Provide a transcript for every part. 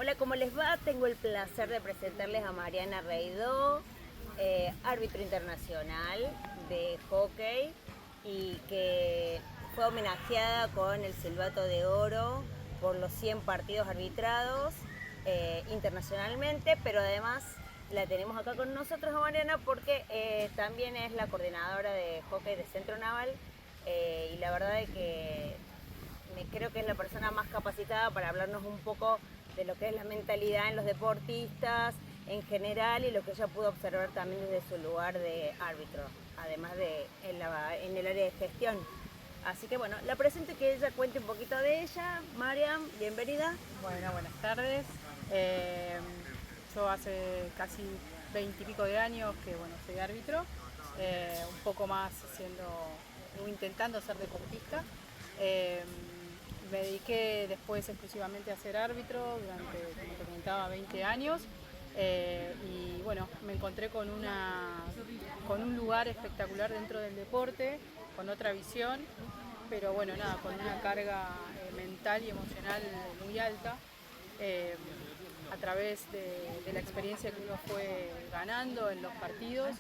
Hola, ¿cómo les va? Tengo el placer de presentarles a Mariana Reidó, árbitro internacional de hockey y que fue homenajeada con el Silbato de Oro por los 100 partidos arbitrados internacionalmente, pero además la tenemos acá con nosotros a Mariana porque también es la coordinadora de hockey de Centro Naval y la verdad es que creo que es la persona más capacitada para hablarnos un poco de lo que es la mentalidad en los deportistas en general y lo que ella pudo observar también desde su lugar de árbitro, además de en el área de gestión. Así que bueno, la presento y que ella cuente un poquito de ella. Mariam, bienvenida. Bueno, buenas tardes. Yo hace casi 20 y pico de años que soy árbitro, un poco más intentando ser deportista. Me dediqué después exclusivamente a ser árbitro durante, como te comentaba, 20 años. Y bueno, me encontré con un lugar espectacular dentro del deporte, con otra visión, pero bueno, nada, con una carga mental y emocional muy alta. A través de la experiencia que uno fue ganando en los partidos,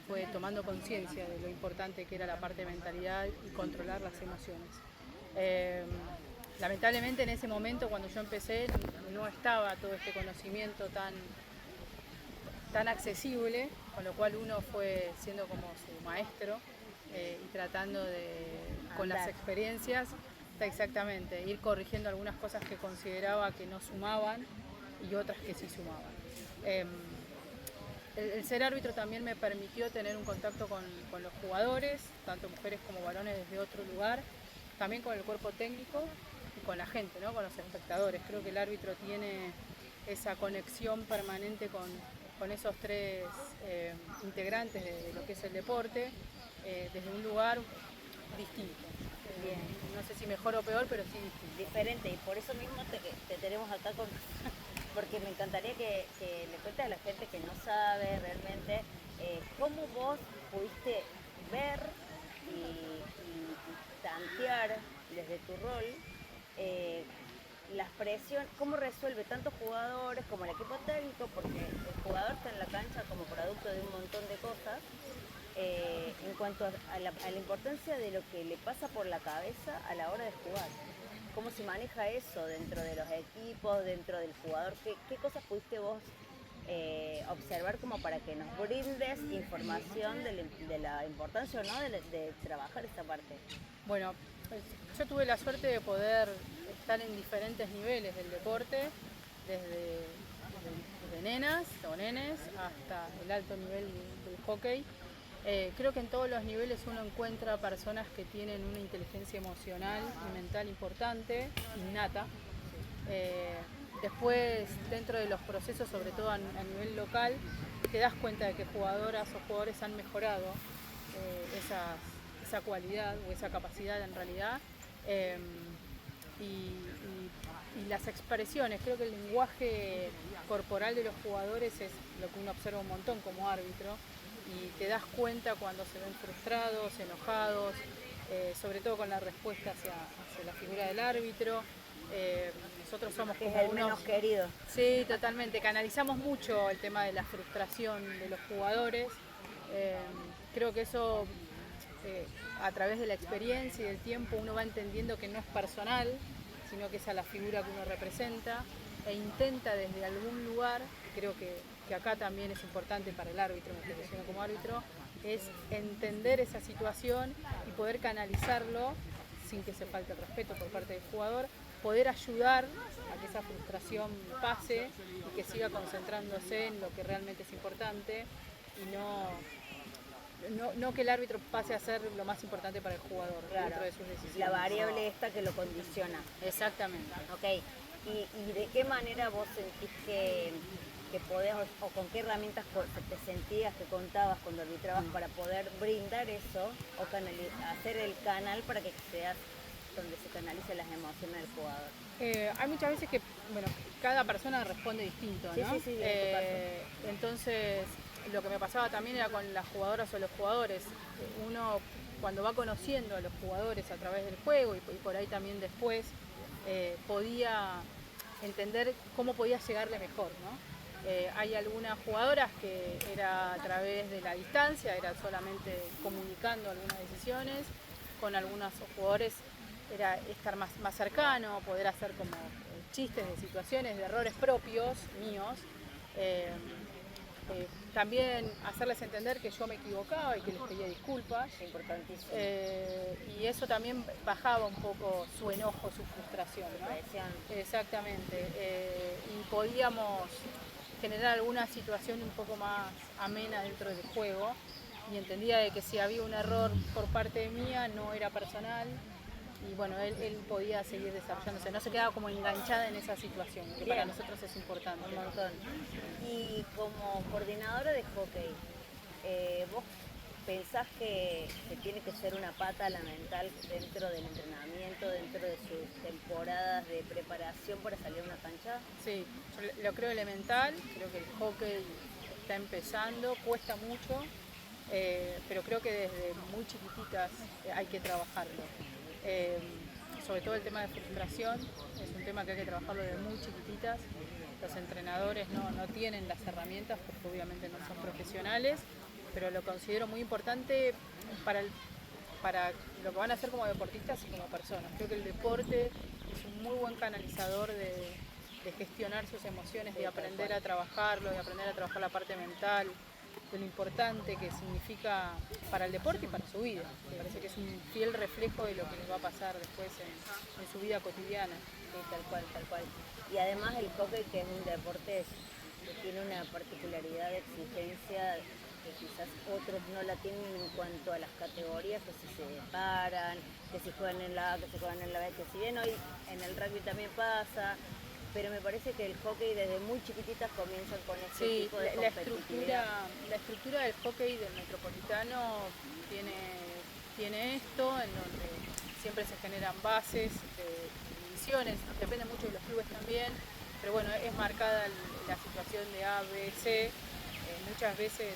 fue tomando conciencia de lo importante que era la parte de mentalidad y controlar las emociones. Lamentablemente en ese momento, cuando yo empecé, no estaba todo este conocimiento tan accesible, con lo cual uno fue siendo como su maestro y tratando con las experiencias, exactamente, ir corrigiendo algunas cosas que consideraba que no sumaban y otras que sí sumaban. El ser árbitro también me permitió tener un contacto con los jugadores, tanto mujeres como varones desde otro lugar, también con el cuerpo técnico y con la gente, ¿no? Con los espectadores. Creo que el árbitro tiene esa conexión permanente con esos tres integrantes de lo que es el deporte, desde un lugar distinto. Bien. No sé si mejor o peor, pero sí distinto. Diferente, y por eso mismo te tenemos acá porque me encantaría que le cuentes a la gente que no sabe realmente cómo vos pudiste ver y tantear desde tu rol las presiones, cómo resuelve tanto jugadores como el equipo técnico, porque el jugador está en la cancha como producto de un montón de cosas, en cuanto a la importancia de lo que le pasa por la cabeza a la hora de jugar. ¿Cómo se maneja eso dentro de los equipos, dentro del jugador? ¿Qué cosas pudiste vos observar como para que nos brindes información de la importancia o no de trabajar esta parte? Bueno, pues, yo tuve la suerte de poder estar en diferentes niveles del deporte, desde nenas o nenes hasta el alto nivel del hockey. Creo que en todos los niveles uno encuentra personas que tienen una inteligencia emocional y mental importante, innata. Después, dentro de los procesos, sobre todo a nivel local, te das cuenta de que jugadoras o jugadores han mejorado esa cualidad o esa capacidad en realidad. Y las expresiones, creo que el lenguaje corporal de los jugadores es lo que uno observa un montón como árbitro, y te das cuenta cuando se ven frustrados, enojados, sobre todo con la respuesta hacia la figura del árbitro. Nosotros somos Que como es el menos querido. Sí, totalmente. Canalizamos mucho el tema de la frustración de los jugadores. Creo que eso, a través de la experiencia y del tiempo, uno va entendiendo que no es personal, sino que es a la figura que uno representa e intenta desde algún lugar, creo que acá también es importante para el árbitro, me posiciono como árbitro, es entender esa situación y poder canalizarlo sin que se falte el respeto por parte del jugador, poder ayudar a que esa frustración pase y que siga concentrándose en lo que realmente es importante y no que el árbitro pase a ser lo más importante para el jugador, Claro, dentro de sus decisiones. la variable esta que lo condiciona. Exactamente. Ok, ¿y de qué manera vos sentís que podés o con qué herramientas te sentías, que contabas cuando arbitrabas para poder brindar eso o hacer el canal para que seas donde se canalicen las emociones del jugador? Hay muchas veces que, cada persona responde distinto, ¿no? Sí, en tu caso. Entonces, lo que me pasaba también era con las jugadoras o los jugadores. Uno, cuando va conociendo a los jugadores a través del juego y por ahí también después, podía entender cómo podía llegarle mejor, ¿no? Hay algunas jugadoras que era a través de la distancia, era solamente comunicando algunas decisiones, con algunos jugadores era estar más cercano, poder hacer como chistes de situaciones, de errores propios, míos. Eh, También hacerles entender que yo me equivocaba y que les pedía disculpas. Importantísimo. Y eso también bajaba un poco su enojo, su frustración, ¿no? Presión. Exactamente. Y podíamos generar alguna situación un poco más amena dentro del juego, y entendía de que si había un error por parte mía no era personal, y bueno, él podía seguir desarrollándose, no se quedaba como enganchada en esa situación, que para nosotros es importante. Un montón. Y como coordinadora de hockey, ¿vos pensás que tiene que ser una pata la mental dentro del entrenamiento, dentro de sus temporadas de preparación para salir a una cancha? Sí, yo lo creo elemental, creo que el hockey está empezando, cuesta mucho, pero creo que desde muy chiquititas hay que trabajarlo. Eh, Sobre todo el tema de frustración, es un tema que hay que trabajarlo desde muy chiquititas. Los entrenadores no tienen las herramientas porque obviamente no son profesionales, pero lo considero muy importante para lo que van a hacer como deportistas y como personas. Creo que el deporte es un muy buen canalizador de gestionar sus emociones, de aprender a trabajarlo, de aprender a trabajar la parte mental, de lo importante que significa para el deporte y para su vida. Me parece que es un fiel reflejo de lo que les va a pasar después en su vida cotidiana. Sí, tal cual, tal cual. Y además el hockey, que es un deporte que tiene una particularidad de exigencia que quizás otros no la tienen en cuanto a las categorías, que si se paran, que si juegan en la A, que si juegan en la B, que si bien hoy en el rugby también pasa, pero me parece que el hockey desde muy chiquititas comienzan con este Sí, tipo de la competitividad. estructura del hockey del Metropolitano tiene esto, en donde siempre se generan bases de divisiones, depende mucho de los clubes también, pero bueno, es marcada la situación de A, B, C, muchas veces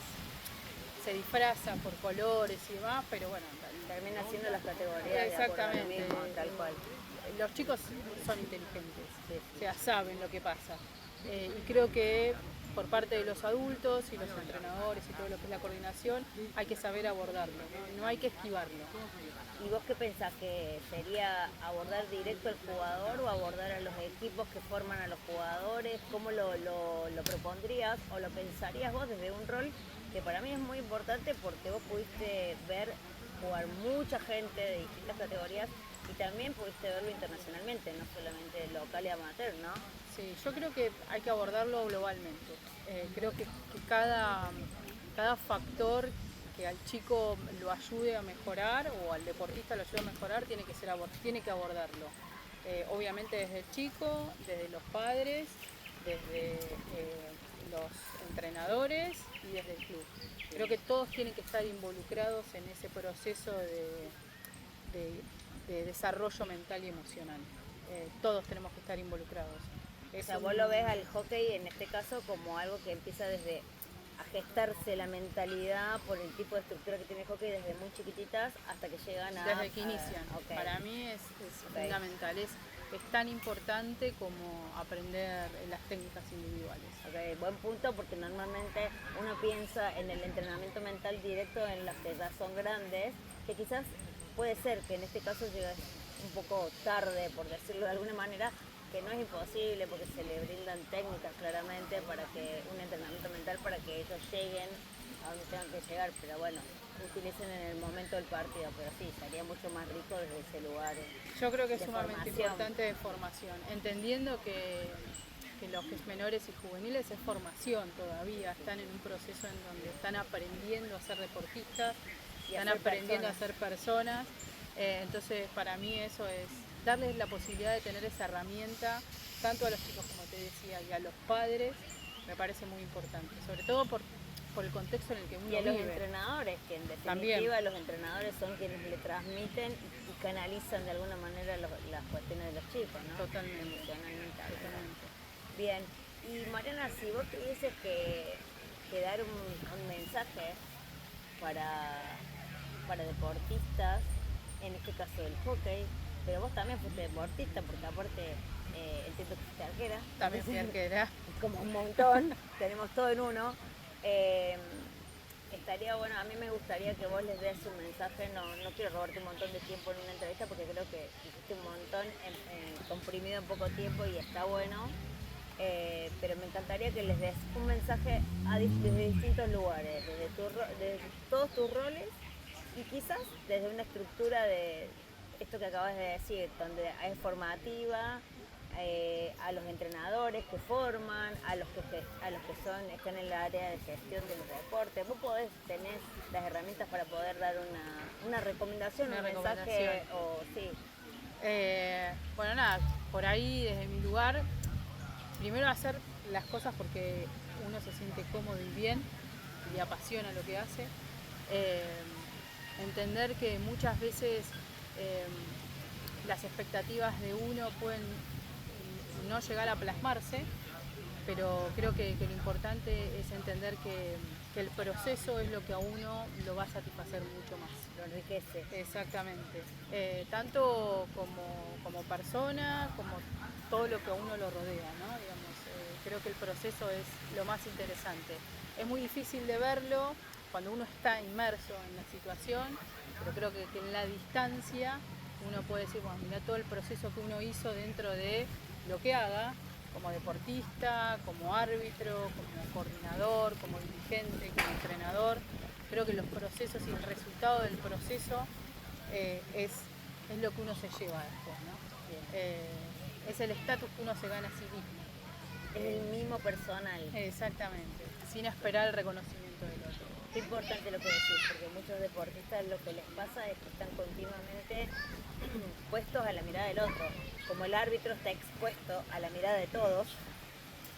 se disfraza por colores y demás, pero bueno, Termina siendo las categorías exactamente, de acuerdo a lo mismo, tal cual. los chicos son inteligentes, Sí, sí. o sea, saben lo que pasa. Y creo que por parte de los adultos y los entrenadores y todo lo que es la coordinación, hay que saber abordarlo, no hay que esquivarlo. ¿Y vos qué pensás? ¿Que sería abordar directo al jugador o abordar a los equipos que forman a los jugadores? ¿Cómo lo propondrías o lo pensarías vos desde un rol que para mí es muy importante porque vos pudiste ver jugar mucha gente de distintas categorías y también pudiste verlo internacionalmente, no solamente local y amateur, ¿no? Sí, yo creo que hay que abordarlo globalmente. Creo que cada factor que al chico lo ayude a mejorar o al deportista lo ayude a mejorar tiene que abordarlo. Obviamente desde el chico, desde los padres, desde los entrenadores y desde el club. Creo que todos tienen que estar involucrados en ese proceso de desarrollo mental y emocional. Todos tenemos que estar involucrados. O sea, vos lo ves al hockey en este caso como algo que empieza desde a gestarse la mentalidad por el tipo de estructura que tiene el hockey desde muy chiquititas hasta que llegan a... Desde que inician. Okay. Para mí es fundamental, es tan importante como aprender las técnicas individuales. Ok, buen punto, porque normalmente uno piensa en el entrenamiento mental directo en las que ya son grandes, que quizás puede ser que en este caso llegue un poco tarde, por decirlo de alguna manera, que no es imposible porque se le brindan técnicas claramente para que un entrenamiento mental para que ellos lleguen a donde tengan que llegar, pero bueno, utilicen en el momento del partido, pero sí, sería mucho más rico desde ese lugar. Yo creo que es de sumamente formación. importante de formación, entendiendo que los menores y juveniles es formación todavía, están en un proceso en donde están aprendiendo a ser deportistas, están aprendiendo a ser personas, entonces para mí eso es darles la posibilidad de tener esa herramienta, tanto a los chicos como te decía, y a los padres, me parece muy importante, sobre todo por el contexto en el que uno vive. Y a los vive. Entrenadores, que en definitiva También. Los entrenadores son quienes le transmiten y canalizan de alguna manera las cuestiones de los chicos, ¿no? Totalmente. Emocionalmente. Totalmente. Bien, y Mariana, si vos tuvieses que dar un mensaje para deportistas, en este caso del hockey, pero vos también fuiste deportista, porque aparte entiendo que fuiste arquera. También fui arquera. Como un montón, tenemos todo en uno. Eh, Estaría bueno, a mí me gustaría que vos les des un mensaje, no quiero robarte un montón de tiempo en una entrevista porque creo que hiciste un montón comprimido en poco tiempo y está bueno, pero me encantaría que les des un mensaje desde distintos lugares, desde todos tus roles y quizás desde una estructura de esto que acabas de decir, donde es formativa, a los entrenadores que forman, están en el área de gestión de los deportes. Vos tenés las herramientas para poder dar una recomendación, Una un recomendación. mensaje, o sí. Bueno, nada, por ahí desde mi lugar, primero hacer las cosas porque uno se siente cómodo y bien y apasiona lo que hace. Entender que muchas veces las expectativas de uno pueden no llegar a plasmarse, pero creo que lo importante es entender que el proceso es lo que a uno lo va a satisfacer mucho más. Lo enriquece. Exactamente. Tanto como persona, como todo lo que a uno lo rodea, ¿no? Digamos, creo que el proceso es lo más interesante. Es muy difícil de verlo cuando uno está inmerso en la situación, pero creo que en la distancia uno puede decir, bueno, mira todo el proceso que uno hizo dentro de lo que haga, como deportista, como árbitro, como coordinador, como dirigente, como entrenador. Creo que los procesos y el resultado del proceso es lo que uno se lleva después, ¿no? Es el estatus que uno se gana a sí mismo. Es el mismo personal. Exactamente, sin esperar el reconocimiento del otro. Qué importante lo que decís, porque muchos deportistas lo que les pasa es que están continuamente puestos a la mirada del otro. Como el árbitro está expuesto a la mirada de todos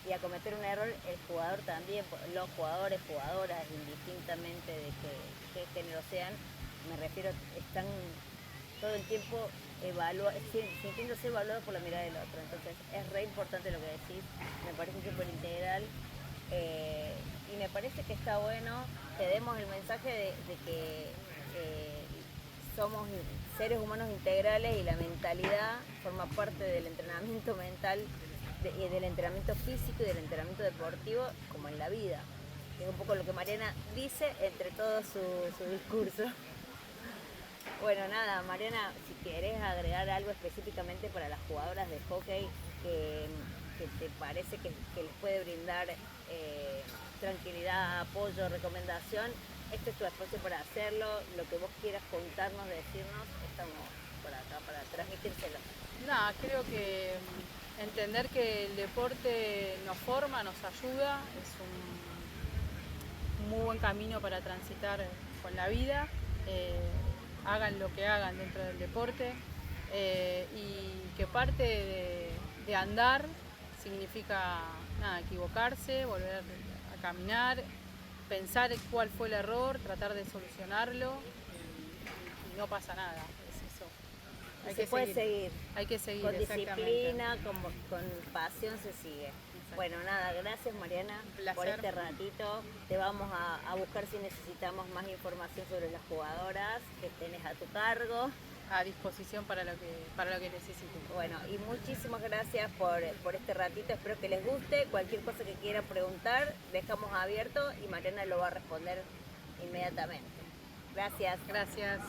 y a cometer un error, el jugador también, los jugadores, jugadoras, indistintamente de qué género sean, me refiero, están todo el tiempo sintiéndose evaluados por la mirada del otro. Entonces es re importante lo que decís, me parece súper integral. Y me parece que está bueno que demos el mensaje de que somos seres humanos integrales y la mentalidad forma parte del entrenamiento mental, y del entrenamiento físico y del entrenamiento deportivo, como en la vida. Es un poco lo que Mariana dice entre todo su discurso. Bueno, nada, Mariana, si querés agregar algo específicamente para las jugadoras de hockey que te parece que les puede brindar tranquilidad, apoyo, recomendación, este es tu espacio para hacerlo. Lo que vos quieras contarnos, decirnos, estamos por acá para transmitírselo. Nada, creo que entender que el deporte nos forma, nos ayuda, es un muy buen camino para transitar con la vida. Hagan lo que hagan dentro del deporte, y que parte de andar significa nada, equivocarse, volver a caminar, pensar cuál fue el error, tratar de solucionarlo y no pasa nada, es eso. Se puede seguir. Hay que seguir, con disciplina, exactamente. con pasión se sigue. Bueno, nada, gracias Mariana por este ratito. Te vamos a buscar si necesitamos más información sobre las jugadoras que tenés a tu cargo. A disposición para lo que necesiten. Bueno, y muchísimas gracias por este ratito. Espero que les guste. Cualquier cosa que quieran preguntar, dejamos abierto y Mariana lo va a responder inmediatamente. Gracias. Gracias.